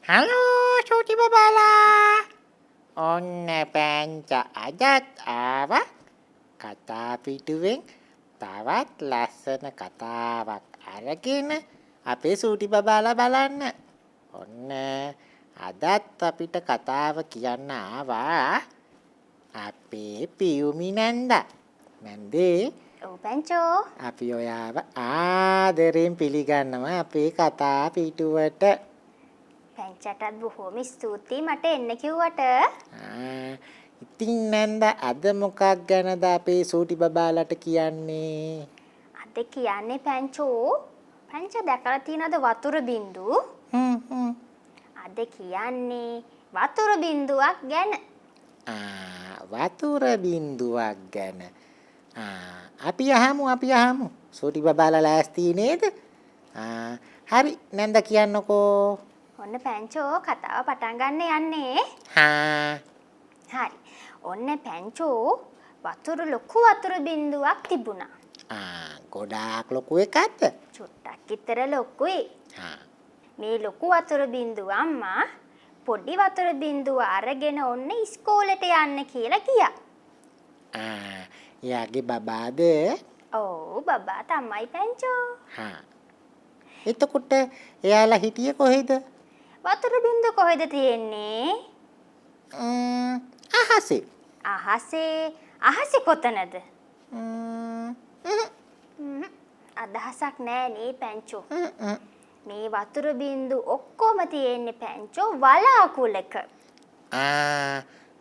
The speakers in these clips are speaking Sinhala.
Halo, Cuti Babala. ඔන්න පැංච අදත් ආවා කතා පිටුවෙන් තවත් ලස්සන කතාවක් අරගෙන අපේ සූටි බබාලා බලන්න. ඔන්න අදත් අපිට කතාව කියන්න ආවා අපේ පියුමි නැන්දා. නැන්දේ ඔව් පැංචෝ. අපි ඔයාව ආදරෙන් පිළිගන්නවා අපේ කතා පිටුවට. පැංචටත් බොහොම ස්තුතියි මට එන්න කිව්වට. ඉතින් නැන්දා අද මොකක් ගැනද අපේ සූටි බබාලට කියන්නේ? අද කියන්නේ පැංචෝ. පැංච දැකලා තියෙනවද වතුර බින්දු? අද කියන්නේ වතුර බින්දුවක් ගැන. වතුර බින්දුවක් ගැන. අපි අහමු. සූටි බබාලා ලෑස්ති නේද? හරි නැන්දා කියන්නකෝ. ඔන්න පැංචෝ කතාව පටන් ගන්න යන්නේ. හරි. ඔන්න පැංචෝ වතුර ලොකු වතුර බින්දුවක් තිබුණා. ගොඩාක් ලොකු එකක්ද? චුට්ටක් විතර ලොකුයි. මේ ලොකු වතුර බින්දුව අම්මා පොඩි වතුර බින්දුව අරගෙන ඔන්න ඉස්කෝලේට යන්න කියලා ගියා. එයාගේ බබාද? ඔව් බබා තමයි පැංචෝ. එතකොට එයාලා හිටියේ කොහෙද? වතුර බින්දුව කොහෙද තියෙන්නේ? අහසේ. අහසේ කොතනද? අදහසක් නෑ නේ පැංචෝ. මේ වතුර බින්දු ඔක්කොම තියෙන්නේ පැංචෝ වලාකුළක.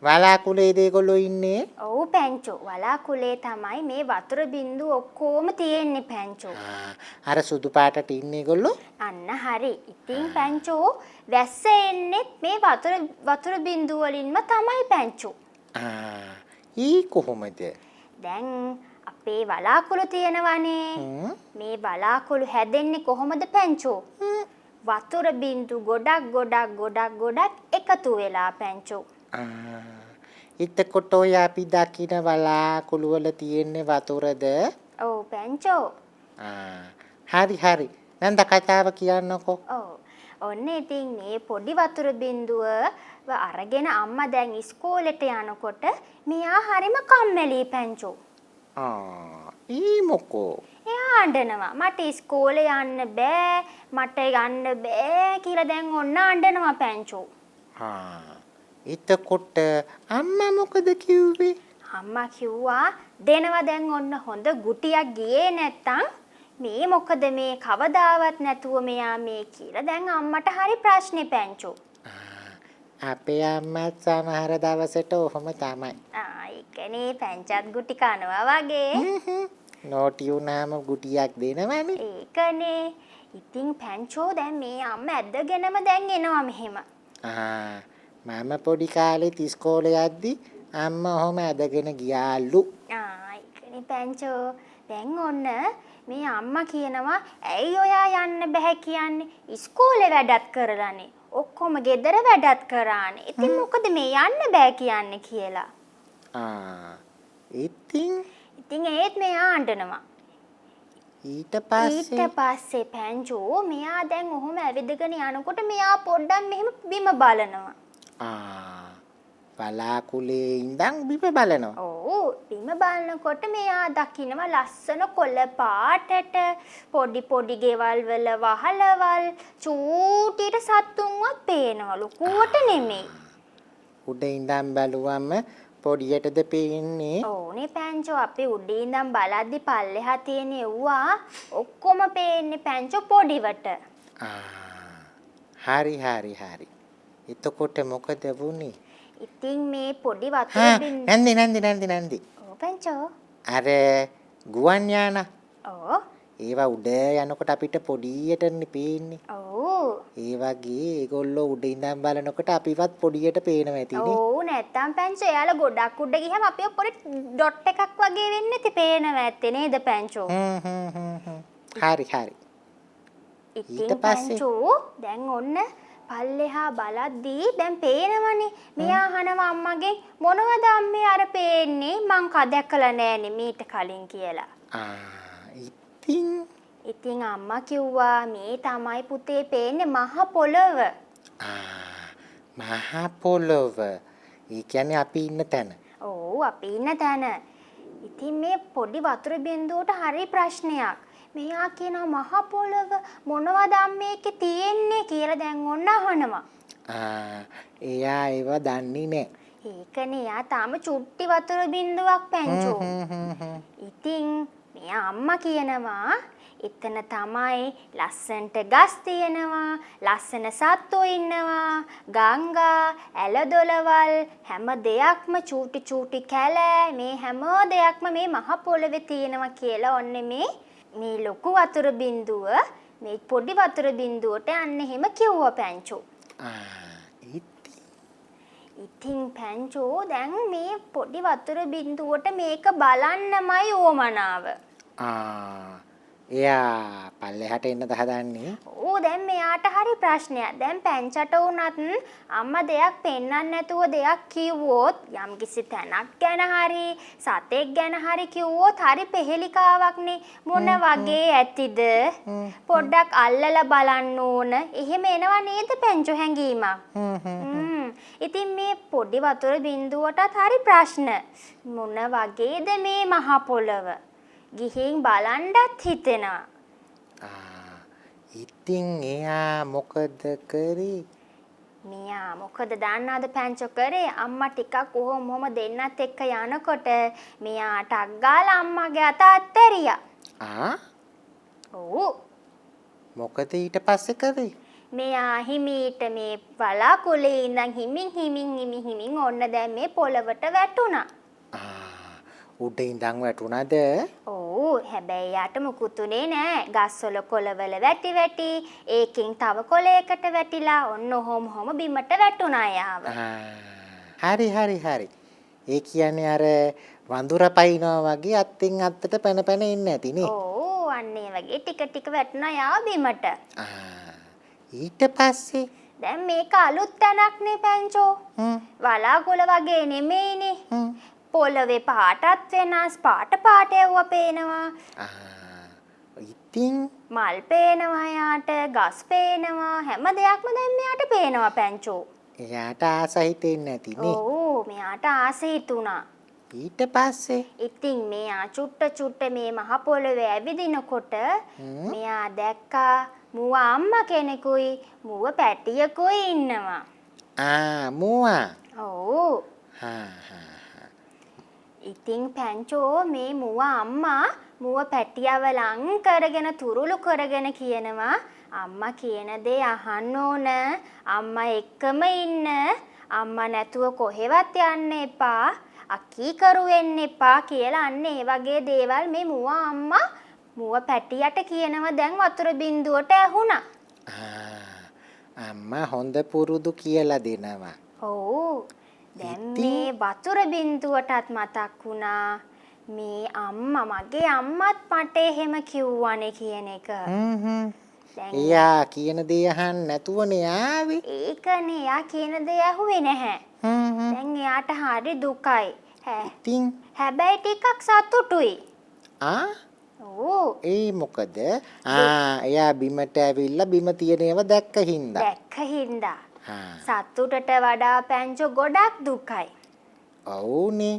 වලාකුළේද ඒගොල්ලෝ ඉන්නේ? ඔව් පැංචෝ වලාකුළේ තමයි මේ වතුර බින්දු ඔක්කොම තියෙන්නේ පැංචෝ. අර සුදු පාටට ඉන්නේ ඒගොල්ලෝ? අන්න හරි. ඉතින් පැංචෝ වැස්ස එන්නේ මේ වතුර බින්දු වලින්ම තමයි පැංචෝ. ඊ කොහොමද? දැන් අපේ වලාකුළු තියෙනවනේ. මේ වලාකුළු හැදෙන්නේ කොහොමද පැංචෝ? වතුර බින්දු ගොඩක් එකතු වෙලා පැංචෝ. එතකොට ඔය අපි දකින වලාකුළු වල තියෙන්නේ වතුරද? ඔව් පැංචෝ. හරි. නැන්දා කතාව කියන්නකෝ. ඔව්. ඔන්න ඉතින් මේ පොඩි වතුර බින්දුව අරගෙන අම්මා දැන් ඉස්කෝලේට යනකොට මෙයා හරිම කම්මැලි පැංචෝ. ඊ මොකෝ? එයා අඬනවා. මට ඉස්කෝලේ යන්න බෑ කියලා දැන් ඔන්න අඬනවා පැංචෝ. එතකොට අම්මා මොකද කිව්වේ? අම්මා කිව්වා දෙනවා දැන් ඔන්න හොඳ ගුටියක් ගියේ නැත්තම් මේ මොකද මේ කවදාවත් නැතුව මෙයා මේ කියලා දැන් අම්මට හරි ප්‍රශ්නේ පැංචෝ. අපේ අම්මත් සමහර දවසට ඔහොම තමයි. ඒකනේ පැංචත් ගුටි කනවා වගේ. නෝටි වුණාම ගුටියක් දෙනවනේ. ඒකනේ. ඉතින් පැංචෝ දැන් මේ අම්මා ඇදගෙනම දැන් එනවා මෙහෙම. මම පොඩි කාලෙත් ඉස්කෝලේ යද්දි අම්මා ඔහොම ඇදගෙන ගියාලු. ඒකනේ පැංචෝ. දැන් ඔන්න මේ අම්මා කියනවා ඇයි ඔයා යන්න බෑ කියන්නේ? ඉස්කෝලේ වැඩත් කරලානේ. ඔක්කොම ගෙදර වැඩත් කරානේ. ඉතින් මොකද මේ යන්න බෑ කියන්නේ කියලා. ඉතින් ඒත් මෙයා අඬනවා. ඊට පස්සේ පැංචෝ මෙයා දැන් ඔහොම ඇවිදගෙන යනකොට මෙයා පොඩ්ඩක් මෙහෙම බිම බලනවා. වලාකුළේ ඉඳන් බිම බලනවා. ඔව් බිම බලනකොට මෙයා දකිනවා ලස්සන කොළ පාටට පොඩි ගෙවල් වල වහලවල් චූටිට සත්තුන්වත් පේනවලු කුවට නෙමෙයි. උඩ ඉඳන් බැලුවම පොඩියටද පේන්නේ? ඕනේ පැංචෝ අපි උඩ ඉඳන් බලද්දි පල්ලෙහා තියෙන එව්වා ඔක්කොම පේන්නේ පැංචෝ පොඩිවට. හරි. එතකොට මොකද වුනේ? ඉතින් මේ පොඩි වතුර බින්දුව නැන්දි. ඔව් පැංචෝ. අර ගුවන් යානා. ඔව්. ඒවා උඩ යනකොට අපිට පොඩියටනේ පේන්නේ. ඔව්. ඒ වගේ ඒගොල්ලෝ උඩ ඉඳන් බලනකොට අපිවත් පොඩියට පේනවා ඇතිනේ. ඔව් නැත්තම් පැංචෝ එයාලා ගොඩක් උඩ ගියම අපිව පොඩි ඩොට් එකක් වගේ වෙන්නේ ඉතින් පේනවා ඇත්තේ නේද පැංචෝ? හරි. ඉතින් පැංචෝ දැන් ඔන්න පල්ලෙහා බලද්දී දැන් පේනවනේ. මෙයා අහනවා අම්මගෙන් මොනවද අම්මේ අර පේන්නේ? මං දැකලා නෑනේ මීට කලින් කියලා. ඉතින් අම්මා කිව්වා මේ තමයි පුතේ පේන්නේ මහ පොළව. මහා පොළොව. ඒ කියන්නේ අපි ඉන්න තැන. ඔව් අපි ඉන්න තැන. ඉතින් මේ පොඩි වතුර බින්දුවට හරි ප්‍රශ්නයක්. මෙයා කියනවා මහ පොළොව මොනවද මේකේ තියෙන්නේ කියලා දැන් ඔන්න අහනවා. එයා ඒව දන්නේ නැහැ. ඒකනේ එයා තාම චුට්ටි වතුර බින්දුවක් පැංචෝ. ඉතින් මෙයා අම්මා කියනවා එතන තමයි ලස්සන්ට ගස් තියෙනවා, ලස්සන සත්තු ඉන්නවා, ගංගා, ඇලදොලවල් හැම දෙයක්ම චූටි කැලෑ මේ හැම දෙයක්ම මේ මහ පොළවේ තියෙනවා කියලා ඔන්නේ මේ ලොකු වතුර බින්දුව මේ පොඩි වතුර බින්දුවට අන්න එහෙම කිව්වා පැංචෝ. ඉතින් පැංචෝ දැන් මේ පොඩි වතුර බින්දුවට මේක බලන්නමයි ඕමනාව. එයා පල්ලෙහාට එන්නද හදන්නේ? ඕ දැන් මෙයාට හරි ප්‍රශ්නයක්. දැන් පැංචට උනත් අම්මා දෙයක් පෙන්වන්න නැතුව දෙයක් කිව්වොත් යම්කිසි තැනක් ගැන හරි සතෙක් ගැන හරි කිව්වොත් හරි පෙහෙලිකාවක්නේ. මොන වගේ ඇතිද? පොඩ්ඩක් අල්ලලා බලන්න ඕන. එහෙම එනවා නේද පැංචෝ හැංගීමක්? ඉතින් මේ පොඩි වතුර බින්දුවටත් හරි ප්‍රශ්න. මොන වගේද මේ මහ පොළව? ගිහින් බලන්නත් හිතෙනවා. ඉතින් එයා මොකද කරේ? මෙයා මොකද දන්නවද පැංචෝ කරේ? අම්මා ටිකක් කොහොම දෙන්නත් එක්ක යනකොට මෙයා ටක් ගාලා අම්මාගේ අත අත්තරියා. ඔව්. මොකද ඊට පස්සේ කරේ? මෙයා හිමීට මේ වලාකුළේ ඉඳන් හිමින් ඔන්න දැන් මේ පොළවට වැටුණා. උඩ ඉඳන් වැටුණාද? ඔව් හැබැයි යාට මුකුතුනේ නෑ. ගස්වල කොළවල වැටි ඒකෙන් තව කොළයකට වැටිලා ඔන්න ඔහොම බිමට වැටුණා යාව. හරි. ඒ කියන්නේ අර වඳුර පයින්නවා වගේ අත්ෙන් අත්තට පැන ඉන්න ඇතිනේ. ඔව් අන්න ඒ වගේ ටික වැටුණා යාව බිමට. ඊට පස්සේ දැන් මේක අලුත් තැනක්නේ පැංචෝ. වලාකුළ වගේ නෙමෙයිනේ. පොළවේ පාටත් වෙනස් පාට එව්ව පේනවා. ඉතින් මල් පේනවා යාට, ගස් පේනවා, හැම දෙයක්ම දැන් මෙයාට පේනවා පැංචෝ. එයාට ආස හිතෙන්නේ නැතිනේ. ඔව් මෙයාට ආස හිතුණා. ඊට පස්සේ ඉතින් මෙයා චුට්ට මේ මහ පොළවේ ඇවිදිනකොට මෙයා දැක්කා මුව අම්මා කෙනෙකුයි මුව පැටියකුයි ඉන්නවා. මුවා. ඔව්. ඉතින් පැංචෝ මේ මුව අම්මා මුව පැටියව ලං කරගෙන තුරුළු කරගෙන කියනවා අම්මා කියන දේ අහන්න ඕන, අම්මා එක්කම ඉන්න, අම්මා නැතුව කොහෙවත් යන්න එපා, අකීකරු වෙන්න එපා කියලා අන්න ඒ වගේ දේවල් මේ මුව අම්මා මුව පැටියට කියනවා දැන් වතුර බින්දුවට ඇහුණා. අම්මා හොඳ පුරුදු කියලා දෙනවා. ඔව්. දැන් මේ වතුර බින්දුවටත් මතක් වුණා මේ අම්මා මගේ අම්මත් මට එහෙම කිව්වනේ කියන එක. එයා කියන දේ අහන්න නැතුවනේ ආවේ. ඒකනේ එයා කියන දේ ඇහුවේ නැහැ. දැන් එයාට හරි දුකයි. ඉතින් හැබැයි ටිකක් සතුටුයි. ඔව්. ඒ මොකද? එයා බිමට ඇවිල්ලා බිම තියෙන ඒවා දැක්ක හින්දා. සතුටට වඩා පැංචෝ ගොඩක් දුකයි. ඔව්නේ.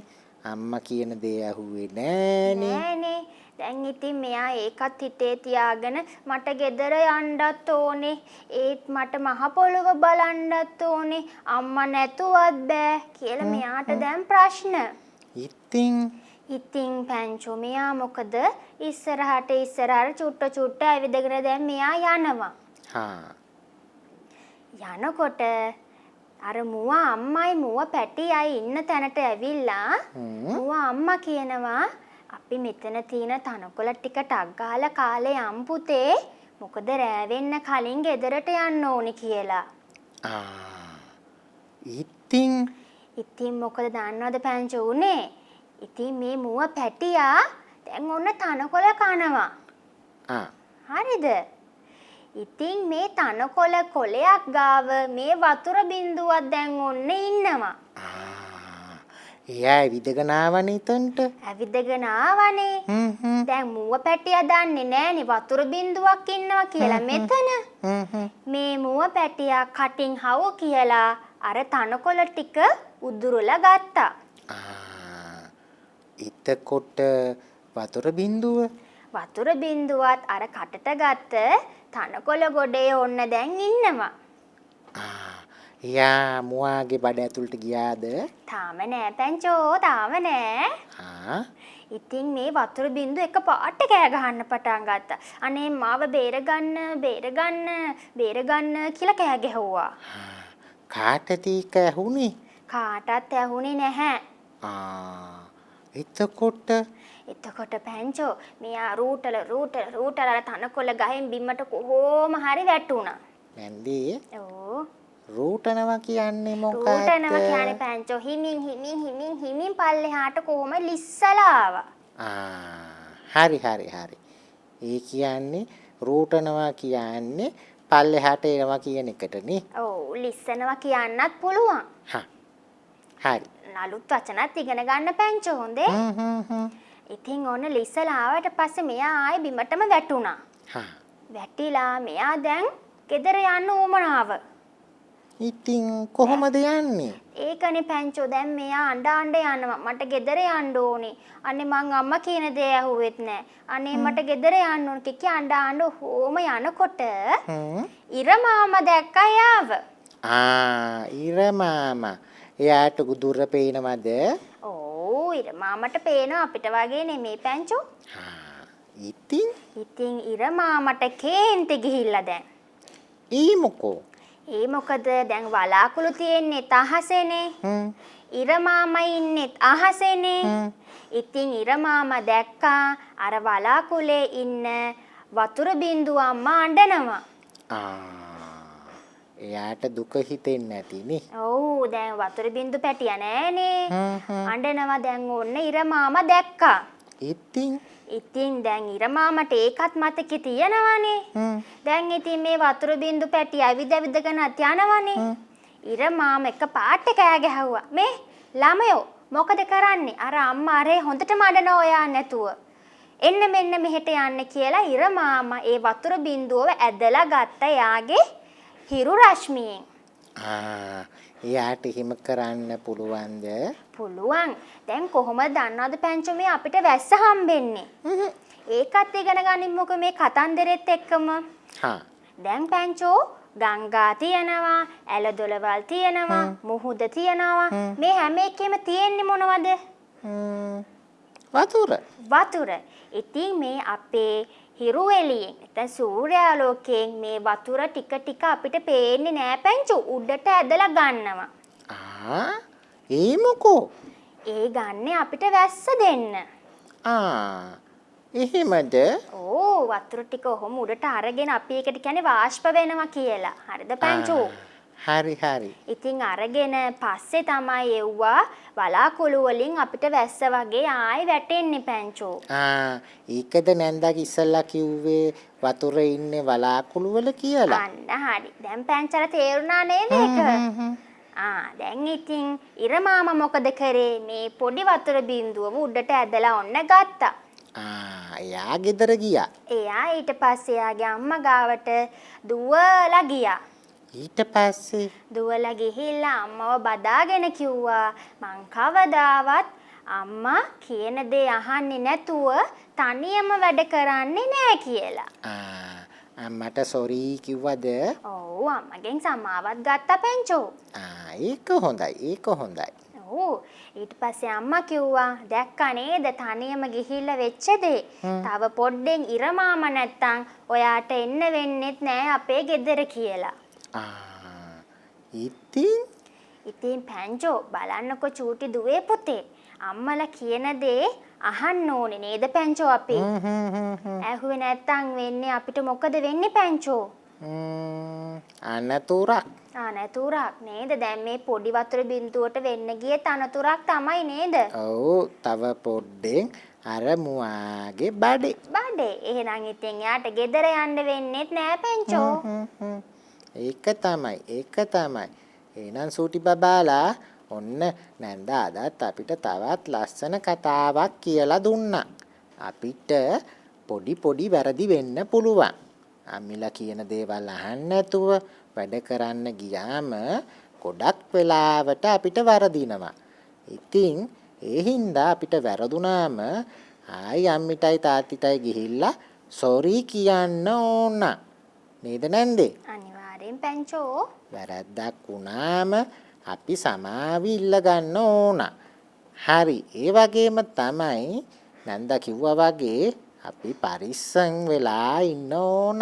අම්මා කියන දේ ඇහුවේ නෑනේ. දැන් ඉතින් මෙයා ඒකත් හිතේ තියාගෙන මට ගෙදර යන්නත් ඕනේ. ඒත් මට මහ පොළොව බලන්නත් ඕනේ. අම්මා නැතුවත් බෑ කියලා මෙයාට දැන් ප්‍රශ්න. ඉතින් පැංචෝ මෙයා මොකද ඉස්සරහට චුට්ට ඇවිදගෙන දැන් මෙයා යනවා. යනකොට අර මුව අම්මයි මුව පැටියයි ඉන්න තැනට ඇවිල්ලා මුව අම්මා කියනවා අපි මෙතන තියෙන තනකොළ ටික ටක් ගාලා කාලේ යම් පුතේ මොකද රෑ වෙන්න කලින් ගෙදරට යන්න ඕනි කියලා. ඉතින් මොකද දන්නවද පැංචෝ උනේ? ඉතින් මේ මුව පැටියා දැන් ඔන්න තනකොළ කනවා. හරිද? ඉතින් මේ තනකොළ කොළයක් ගාව මේ වතුර බින්දුවක් දැන් ඔන්න ඉන්නවා. එයා විදගෙන ආවනේ එතනට. ඇවිදගෙන ආවනේ. දැන් මුව පැටියා දන්නේ නෑනේ වතුර බින්දුවක් ඉන්නවා කියලා මෙතන. මේ මුව පැටියා කටින් හවු කියලා අර තනකොළ ටික උදුරලා ගත්තා. එතකොට වතුර බින්දුව වතුර බින්දුවත් අර කටට ගත්ත තනකොළ ගොඩේ ඔන්න දැන් ඉන්නවා. එයා මුවාගේ බඩ ඇතුළට ගියාද? තාම නෑ පැංචෝ තාම නෑ. ඉතින් මේ වතුර බින්දුව එක පාට කෑ ගහන්න පටන් ගත්තා. අනේ මාව බේරගන්න බේරගන්න බේරගන්න කියලා කෑ ගැහුවා. කාටද ඒක ඇහුනේ? කාටවත් ඇහුනේ නැහැ. එතකොට පැංචෝ මෙයා රූටල අර තනකොළ ගහෙන් බිමට කොහොම හරි වැටුණා. නැන්දේ ඕ රූටනවා කියන්නේ මොකක්ද? රූටනවා කියන්නේ පැංචෝ හිමින් පල්ලෙහාට කොහොම ලිස්සලා ආවා. හරි. ඒ කියන්නේ රූටනවා කියන්නේ පල්ලෙහාට එනවා කියන එකටනේ. ඔව් ලිස්සනවා කියන්නත් පුළුවන්. හරි. නලුත් වචනත් ඉගෙන ගන්න පැංචෝ හොඳේ. ඉතින් ඔන්න ලිස්සලා ආවට පස්සේ මෙයා ආයේ බිමටම වැටුණා. වැටිලා මෙයා දැන් ගෙදර යන්න උවමනාව. ඉතින් කොහොමද යන්නේ? ඒකනේ පැංචෝ දැන් මෙයා අඬ යනවා. මට ගෙදර යන්න ඕනේ. අනේ මං අම්මා කියන දේ ඇහුවෙත් නෑ. අනේ මට ගෙදර යන්න ඕනේ කිකි අඬ හොම යනකොට ඉර මාමා දැක්කා යාව. ඉර මාමා. එයාට දුර පේනවද? ඔව් ඉර මාමට පේනවා අපිට වගේ නෙමෙයි පැංචෝ. ඉතින් ඉර මාමට කේන්ති ගිහිල්ලා දැන්. ඒ මොකද දැන් වලාකුළු තියෙන්නේ අහසේනේ. ඉර මාමා ඉන්නේ අහසේනේ. ඉතින් ඉර මාමා දැක්කා අර වලාකුළේ ඉන්න වතුර බින්දුව අම්මා අඬනවා. එයාට දුක හිතෙන්නේ නැතිනේ. ඔව් දැන් වතුර බින්දු පැටියා නෑනේ. අඬනවා දැන් ඔන්න ඉර මාමා දැක්කා. ඉතින් දැන් ඉර මාමට ඒකත් මතකේ තියනවනේ. දැන් ඉතින් මේ වතුර බින්දු පැටිය ඇවිදගෙනත් යනවනේ. ඉර මාමා එක පාට කෑ ගැහුවා. මේ ළමයෝ මොකද කරන්නේ? අර අම්මා අරේ හොඳටම අඬනවා ඔයා නැතුව. එන්න මෙන්න මෙහෙට යන්න කියලා ඉර මාමා ඒ වතුර බින්දුව ඇදලා ගත්ත යාගේ හිරු රශ්මියෙන්. එයාට හිම කරන්න පුළුවන්ද? පුළුවන්. දැන් කොහොමද දන්නවද පැංචෝ මේ අපිට වැස්ස හම්බෙන්නේ? ඒකත් ඉගෙන ගනිමුකෝ මේ කතන්දරෙත් එක්කම. දැන් පැංචෝ ගංගා තියනවා, ඇලදොලවල් තියනවා, මුහුද තියනවා. මේ හැම එකෙම තියෙන්නේ මොනවද? වතුර. ඉතින් මේ අපේ හිරු එළියෙන් නැත්නම් සූර්යාලෝකයෙන් මේ වතුර ටික අපිට පේන්නේ නෑ පැංචෝ උඩට ඇදලා ගන්නවා. ඒ මොකෝ? ඒ ගන්නේ අපිට වැස්ස දෙන්න. එහෙමද? ඕ වතුර ටික ඔහොම උඩට අරගෙන අපි ඒකට කියන්නේ වාෂ්ප වෙනවා කියලා. හරිද පැංචෝ? හරි. ඉතින් අරගෙන පස්සේ තමයි එව්වා වලාකුළු වලින් අපිට වැස්ස වගේ ආයි වැටෙන්නේ පැංචෝ. ඒකද නැන්දාගේ ඉස්සල්ලා කිව්වේ වතුරේ ඉන්නේ වලාකුළු වල කියලා. අන්න හරි. දැන් පැංචලා තේරුණා නේද ඒක? දැන් ඉතින් ඉර මාමා මොකද කරේ? මේ පොඩි වතුර බින්දුව උඩට ඇදලා ඔන්න ගත්තා. එයා ගෙදර ගියා. එයා ඊට පස්සේ එයාගේ අම්මා ගාවට දුවලා ගියා. ඊට පස්සේ දුවලා ගිහිල්ලා අම්මව බදාගෙන කිව්වා මං කවදාවත් අම්මා කියන දේ අහන්නේ නැතුව තනියම වැඩ කරන්නේ නෑ කියලා. අම්මට සෝරි කිව්වද? ඔව් අම්මගෙන් සමාවත් ගත්තා පැංචෝ. ඒක හොඳයි. ඔව් ඊට පස්සේ අම්මා කිව්වා දැක්කා නේද තනියම ගිහිල්ලා වෙච්ච දේ. තව පොඩ්ඩෙන් ඉර මාමා නැත්තම් ඔයාට එන්න වෙන්නෙත් නෑ අපේ ගෙදර කියලා. ඉතින් පැංචෝ බලන්නකො චූටි දුවේ පුතේ අම්මලා කියන දේ අහන්න ඕනේ නේද පැංචෝ අපි. ඇහුවේ නැත්තම් වෙන්නේ අපිට මොකද වෙන්නේ පැංචෝ? අනතුරක් නේද? දැන් මේ පොඩි වතුර බින්දුවට වෙන්න ගියේ අනතුරක් තමයි නේද? ඔව් තව පොඩ්ඩෙන් අර මුවාගේ බඩේ. එහෙනම් ඉතින් යාට ගෙදර යන්න වෙන්නේත් නෑ පැංචෝ. ඒක තමයි. එහෙනම් සූටි බබාලා ඔන්න නැන්ද අදත් අපිට තවත් ලස්සන කතාවක් කියලා දුන්නා. අපිට පොඩි වැරදි වෙන්න පුළුවන්. අම්මිලා කියන දේවල් අහන්න නැතුව වැඩ කරන්න ගියාම ගොඩක් වෙලාවට අපිට වරදිනවා. ඉතින් ඒ හින්දා අපිට වැරදුනාම ආයි අම්මිටයි තාත්තිටයි ගිහිල්ලා සෝරි කියන්න ඕන. නේද නැන්දේ? අනිවාර්යෙන් පැංචෝ. වැරද්දක් වුණාම අපි සමාව ඉල්ල ගන්න ඕන. හරි. ඒ වගේම තමයි නැන්දා කිව්වා වගේ අපි පරිස්සම් වෙලා ඉන්න ඕන.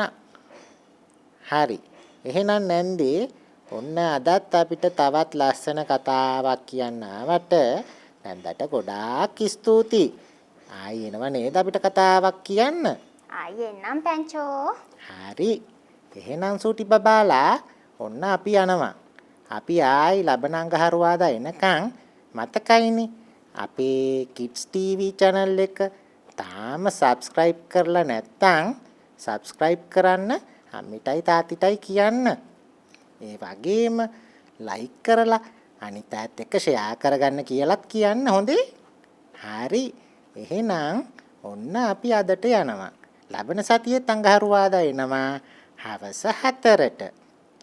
හරි. එහෙනම් නැන්දේ ඔන්න අදත් අපිට තවත් ලස්සන කතාවක් කියන්න ආවට නැන්දට ගොඩාක් ස්තුතියි. ආයි එනවා නේද අපිට කතාවක් කියන්න? ආයි එන්නම් පැංචෝ. හරි. එහෙනම් සූටි බබාලා ඔන්න අපි යනවා. අපි ආයි ලබන අඟහරුවාදා එනකන් මතකයිනේ අපේ Kids TV channel එක තාම subscribe කරලා නැත්නම් subscribe කරන්න අම්මිටයි තාත්තිටයි කියන්න. ඒ වගේම like කරලා අනිත් අයත් එක්ක share කරගන්න කියලාත් කියන්න හොඳේ. හරි. එහෙනම් ඔන්න අපි අදට යනවා. ලබන සතියේ අඟහරුවාදා එනවා හවස 4ට.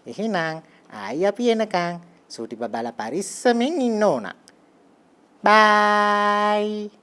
එහෙනම් ආයි අපි එනකන් සූටි බබාලා පරිස්සමෙන් ඉන්න ඕන. බයි.